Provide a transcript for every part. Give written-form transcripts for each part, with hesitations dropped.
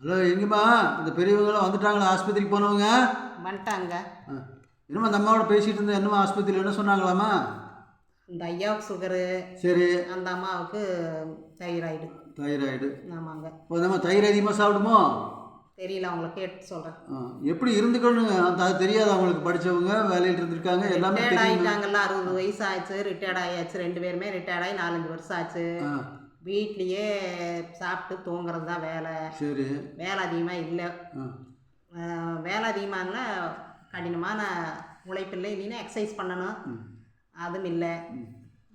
Hello, எங்கேம்மா இந்த பெரியவங்களாம் வந்துட்டாங்களா? ஆஸ்பத்திரிக்கு போனவங்க வந்துட்டாங்க. என்னம்மா அந்த அம்மாவோட பேசிகிட்டு இருந்தேன். என்னம்மா ஆஸ்பத்திரியில் என்ன சொன்னாங்களாம்மா? இந்த ஐயாவுக்கு சுகரு, சரி. அந்த அம்மாவுக்கு தைராய்டு. தைராய்டு. ஆமாங்க. இப்போ அந்த அம்மா தயிர் அதிகமாக சாப்பிடுமோ? தெரியல, அவங்கள கேட்டு சொல்கிறேன். எப்படி இருந்துக்கணும் அது தெரியாது. அவங்களுக்கு படித்தவங்க வேலையில் இருந்திருக்காங்க, எல்லாமே ரிட்டையர்ட் தெரியும். ஆகிட்டாங்கல்ல, 60 வயசு ஆச்சு, ரிட்டையர்ட் ஆகியாச்சு. 2 பேருமே ரிட்டையர்ட் ஆகி 4-5 வருஷம் ஆச்சு. வீட்லேயே சாப்பிட்டு தூங்குறது தான் வேலை. சரி. வேலை அதிகமாக இல்லை. வேலை அதிகமாகனா கடினமான உழைப்பு இல்லை, இல்லைன்னா எக்ஸசைஸ் பண்ணணும், அதுவும் இல்லை.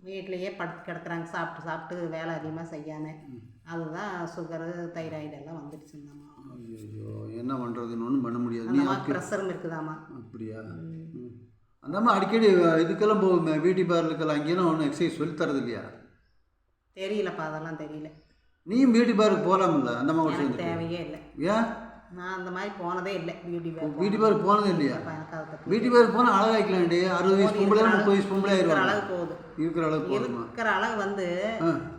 வீட்லேயே படுத்து கிடக்குறாங்க, சாப்பிட்டு சாப்பிட்டு வேலை அதிகமாக செய்யாமல். அதுதான் சுகரு தைராய்டு எல்லாம் வந்துடுச்சுங்கம்மா. ஐயோ, என்ன பண்ணுறதுன்னு ஒன்றும் பண்ண முடியாது. அந்த அம்மா ப்ரெஷரும் இருக்குதாம்மா. அப்படியா? அந்த அம்மா அடிக்கடி இதுக்கெல்லாம் போகுமே, பியூட்டி பார்லருக்கெல்லாம். அங்கேயும் ஒன்றும் எக்ஸசைஸ் சொல்லி தரது இல்லையா? தெரியலப்பா, அதெல்லாம் தெரியல. நீயும் பியூட்டி பார்லருக்கு போகலாம்ல? அந்த அம்மா எனக்கு தேவையே இல்லை. ஏன்? நான் அந்த மாதிரி போனதே இல்லை. பியூட்டி பார்லருக்கு போனதே இல்லையா? பியூட்டி பார்லருக்கு போனால் அழகாய்க்கலாண்டி. 60 வயசு பொம்பளை 30 வயசு பொம்பளை ஆயிரும். அழகு போகுது. இருக்கிற அளவுக்கு இருக்கிற அழகு வந்து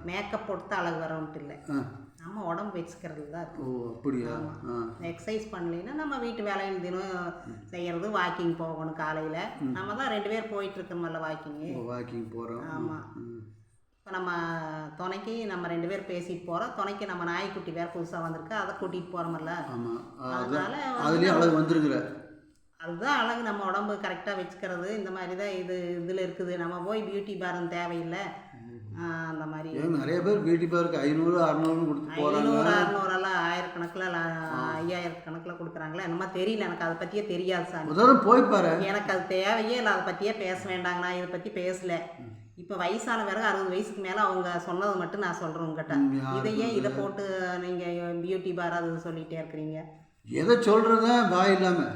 மேக்கப் போட்டு அழகு வரவுன்ட்டு இல்லை, நம்ம உடம்பு வச்சுக்கிறது தான் இருக்கு. ஓ, அப்படியா? எக்ஸசைஸ் பண்ணலைன்னா நம்ம வீட்டு வேலையில் தினம் செய்கிறது. வாக்கிங் போகணும் காலையில். நம்ம தான் 2 பேர் போயிட்டு இருக்கோம்ல வாக்கிங் போகிறோம். ஆமாம். இப்போ நம்ம துணைக்கு நம்ம 2 பேர் பேசிட்டு போகிறோம். துணைக்கு நம்ம நாய்க்குட்டி வேறு புதுசாக வந்திருக்கு, அதை கூட்டிகிட்டு போகிறோம்ல. அதனால அதுலேயும் அழகு வந்துருக்குற. அதுதான் அழகு. நம்ம உடம்பு கரெக்டாக வச்சுக்கிறது இந்த மாதிரி தான். இதில் இருக்குது. நம்ம போய் பியூட்டி பார்லர் தேவையில்லை. அந்த மாதிரி நிறைய பேர் பியூட்டி பார்லருக்கு 500 600 கொடுத்து போகிறாங்க. 500 600 எல்லாம் 1000 கணக்கில் 5000 கணக்கில் கொடுக்குறாங்களா என்னமா தெரியல. எனக்கு அதை பற்றியே தெரியாது சார். போய் பாரு. எனக்கு அது தேவையே இல்லை. அதை பற்றியே பேச வேண்டாங்க. நான் இதை பற்றி பேசலை. இப்போ வயசான பிறகு 60 வயசுக்கு மேலே அவங்க சொன்னது மட்டும் நான் சொல்கிறேன் உங்ககிட்ட. இதையே இதை போட்டு நீங்கள் பியூட்டி பார் அது சொல்லிகிட்டே இருக்கிறீங்க. எதை சொல்கிறதா வாய் இல்லாமல்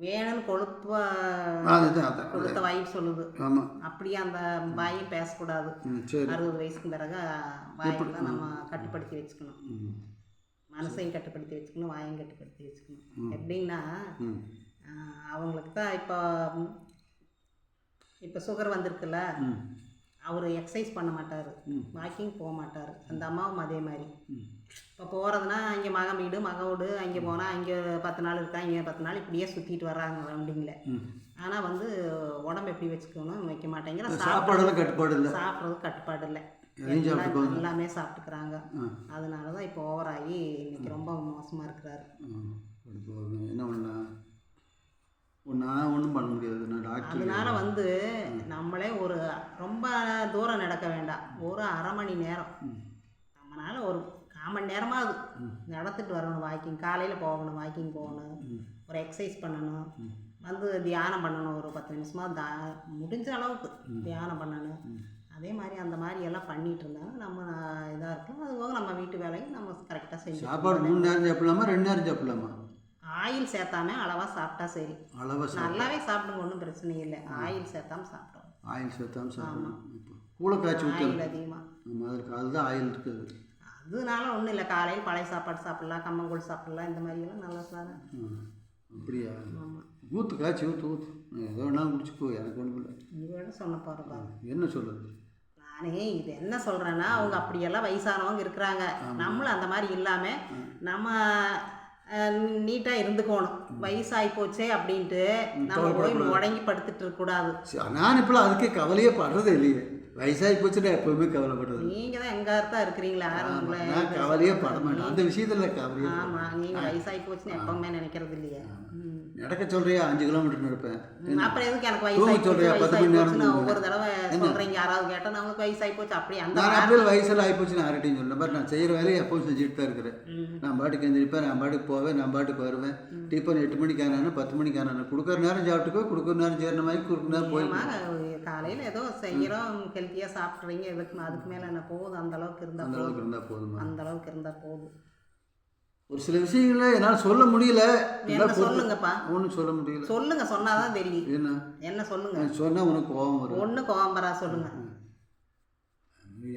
வேணும்னு கொடுத்த வாய் சொல்லுது. அப்படியே அந்த வாயும் பேசக்கூடாது. 60 வயசுக்கு பிறகு வாயெல்லாம் நம்ம கட்டுப்படுத்தி வச்சுக்கணும். மனசையும் கட்டுப்படுத்தி வச்சுக்கணும், வாயும் கட்டுப்படுத்தி வச்சுக்கணும். எப்படின்னா அவங்களுக்கு தான் இப்போ சுகர் வந்திருக்குல்ல, அவர் எக்ஸசைஸ் பண்ண மாட்டார், வாக்கிங் போக மாட்டார். அந்த அம்மாவும் அதே மாதிரி. இப்போ போகிறதுனா அங்கே மகன் வீடு வீடு, அங்கே போனால் அங்கே 10 நாள் இருக்கா, இங்கே 10 நாள் இப்படியே சுற்றிட்டு வர்றாங்க ரவுண்டிங்கில். ஆனால் வந்து உடம்பு எப்படி வச்சுக்கணும் வைக்க மாட்டேங்கிற. சாப்பாடு கட்டுப்பாடு இல்லை, சாப்பிட்றது கட்டுப்பாடு இல்லை, எல்லாமே சாப்பிட்டுக்கிறாங்க. அதனால தான் இப்போ ஓவராகி இன்னைக்கு ரொம்ப மோசமாக இருக்கிறாரு. என்ன பண்ண நான் ஒன்றும் பண்ண முடியாது. நான் டாக்டர். அதனால வந்து நம்மளே ஒரு ரொம்ப தூரம் நடக்க வேண்டாம். ஒரு அரை மணி நேரம் நம்மளால ஒரு 1/4 மணி நேரமாவது நடந்துட்டு வரணும். வாக்கிங் காலையில் போகணும், வாக்கிங் போகணும், ஒரு எக்ஸசைஸ் பண்ணணும், வந்து தியானம் பண்ணணும். ஒரு 10 நிமிஷமாக முடிஞ்ச அளவுக்கு தியானம் பண்ணணும். அதே மாதிரி அந்த மாதிரி எல்லாம் பண்ணிகிட்டு இருந்தாலும் நம்ம இதாக இருக்கும். அதுபோக நம்ம வீட்டு வேலையும் நம்ம கரெக்டாக செஞ்சு. சாப்பாடு 3 நேரம் சாப்பிடலாமா 2 நேரம் சாப்பிடலாமா? ஆயில் சேர்த்தாம அளவாக சாப்பிட்டா சரி. நல்லாவே சாப்பிடுங்க, ஒன்றும் பிரச்சனை இல்லை. ஆயில் சேர்த்தாம சாப்பிட்றோம். ஆயில் சேர்த்தாம சாப்பிடணும். கூட காய்ச்சி ஆயில் அதிகமாக அதுதான் ஆயில் இருக்குது. அதனால ஒன்றும் இல்லை. காலையில் பழைய சாப்பாடு சாப்பிட்லாம், கம்மங்கூழ் சாப்பிட்லாம், இந்த மாதிரியெல்லாம் நல்லா சார். அப்படியா? ஆமாம். ஊற்று காய்ச்சி ஊற்று ஏதோ வேணாலும் குடிச்சுக்கோ, எனக்கு ஒன்றும் இல்லை. உங்களோட சொன்ன போகிறப்பா என்ன சொல்லுது? நானே இது என்ன சொல்கிறேன்னா, அவங்க அப்படியெல்லாம் வயசானவங்க இருக்கிறாங்க. நம்மளும் அந்த மாதிரி இல்லாமல் நம்ம நீட்டாக இருந்துக்கணும். வயசாகி போச்சே அப்படின்ட்டு நம்ம போய் முடங்கி படுத்துட்டு இருக்கக்கூடாது. நான் இப்போலாம் அதுக்கே கவலையே படுறது இல்லையே. வயசாகி போச்சுன்னா எப்பவுமே கவலைப்படுறது. நீங்கள் தான் எங்கேத்தான் இருக்கிறீங்களா? நான் கவலையே பட மாட்டேன் அந்த விஷயத்தில். கவலையே. ஆமாம், நீங்கள் வயசாகி போச்சுன்னு எப்பவுமே நினைக்கிறது இல்லையா? நடக்க சொல்றியா? 5 கிலோமீட்டர் நடப்பேன். அப்புறம் எதுக்கு எனக்கு வயசாகி சொல்றியா? 10 மணி நேரம் ஒவ்வொரு தடவை சொல்கிறீங்க. யாராவது கேட்டால் நம்மளுக்கு வயசாகி போச்சு அப்படி அந்த அப்படியே வயசில் ஆகி போச்சு. நான் யார்கிட்டையும் சொல்ல மாதிரி நான் செய்கிற வேலையை எப்பவும் செஞ்சுட்டு தான் இருக்கிறேன். நான் பாட்டுக்கு எழுந்திருப்பேன், நான் பாட்டுக்கு போவேன், நான் பாட்டுக்கு வருவேன். டிஃபன் 8 மணிக்கு ஆனானு 10 மணிக்கு ஆனானு கொடுக்குற நேரம் சாப்பிட்டுக்கோ, கொடுக்குற நேரம் சேர்ந்த மாதிரி கொடுக்குற நேரம் போய் காலையில் ஏதோ செய்கிறோம், ஹெல்த்தியாக சாப்பிட்றீங்க. எதுக்கு அதுக்கு மேலே என்ன போகுது? அந்த அளவுக்கு இருந்தால் போதும். அந்த அளவுக்கு இருந்தால் போதும். ஒரு சில விஷயங்கள என்னால் சொல்ல முடியல. சொல்லுங்கப்பா. ஒன்றும் சொல்ல முடியல. சொல்லுங்க, சொன்னாதான் தெரியும். என்ன சொல்லுங்க? சொன்னால் உனக்கு கோபம் வரும். ஒன்று கோபம் வரா. சொல்லுங்க.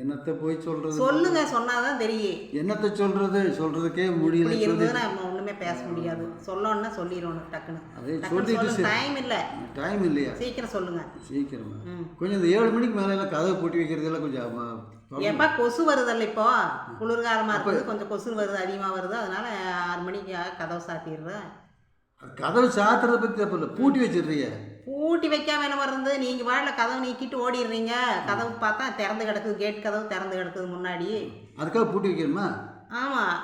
என்னத்தை போய் சொல்கிறது, சொல்லுங்க, சொன்னாதான் தெரியும். என்னத்தை சொல்கிறதுக்கே இப்படி முடியல. இருந்ததுன்னா நம்ம ஒன்றுமே பேச முடியாது. சொல்லணும்னா சொல்லிடணும் டக்குன்னு. அதே சொல்லிட்டு டைம் இல்லை. டைம் இல்லையா? சீக்கிரம் சொல்லுங்க. சீக்கிரமா கொஞ்சம் இந்த 7 மணிக்கு மேலே எல்லாம் கதவை பூட்டி வைக்கிறதெல்லாம் கொஞ்சம் எப்போ கொசு வருதல்ல, இப்போ குளிர்காலமாக இருக்குது, கொஞ்சம் கொசு வருது, அதிகமாக வருது, அதனால 6 மணிக்கு கதவை சாத்திடுறேன். கதவு சாத்துறதை பற்றி தப்பு இல்லை, பூட்டி வச்சிடுறீங்க. பூட்டி வைக்காம என்ன வருது, நீங்கள் வாழல கதவு நீக்கிட்டு ஓடிடுறீங்க. கதவு பார்த்தா திறந்து கிடக்குது, கேட் கதவு திறந்து கிடக்குது முன்னாடி. அதுக்காக பூட்டி வைக்கணுமா? ஆமாம்.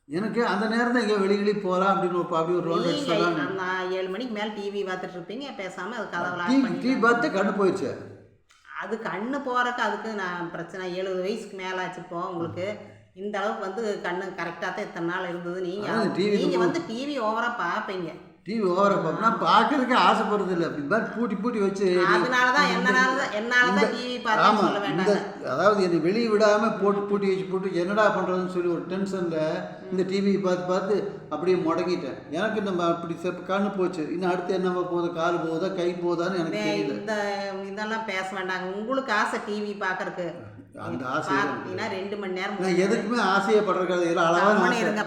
எனக்கு அந்த நேரம் தான் எங்கேயோ வெளி போகலாம் அப்படின்னு அப்படி ஒரு ரோல் நீங்கள் நான் 7 மணிக்கு மேலே டிவி பார்த்துட்டு இருப்பீங்க, பேசாமல் அது கதவுலாம் டிவி பார்த்து கண்ணு போயிடுச்சு. அது கண்ணு போகிறக்கு அதுக்கு நான் பிரச்சனை. 70 வயசுக்கு மேலே ஆச்சுப்போ உங்களுக்கு. இந்த அளவுக்கு வந்து கண்ணு கரெக்டாக தான் இத்தனை நாள் இருந்தது. நீங்கள் வந்து டிவி ஓவராக பார்ப்பீங்க. டிவி ஓவராக பார்ப்போம்னா பார்க்கறதுக்கு ஆசைப்படுறது இல்லை, அப்படி மாதிரி பூட்டி வச்சு. அதனால தான் என்னால தான் டிவி பார்த்து சொல்ல வேண்டாம். அதாவது என்னை வெளியே விடாமல் பூட்டி வச்சு என்னடா பண்ணுறதுன்னு சொல்லி ஒரு டென்ஷனில் இந்த டிவியை பார்த்து அப்படியே முடங்கிட்டேன். எனக்கு நம்ம அப்படி கண்ணு போச்சு. இன்னும் அடுத்து என்ன போகுது, கால் போகுதா கை போகுதான்னு எனக்கு தெரியல. இதெல்லாம் பேச வேண்டாங்க. உங்களுக்கு ஆசை டிவி பார்க்கறக்கு, அந்த ஆசை 2 மணி நேரம் நான் எதுக்குமே ஆசையே படுறது. இதெல்லாம் அளவான ஆசை.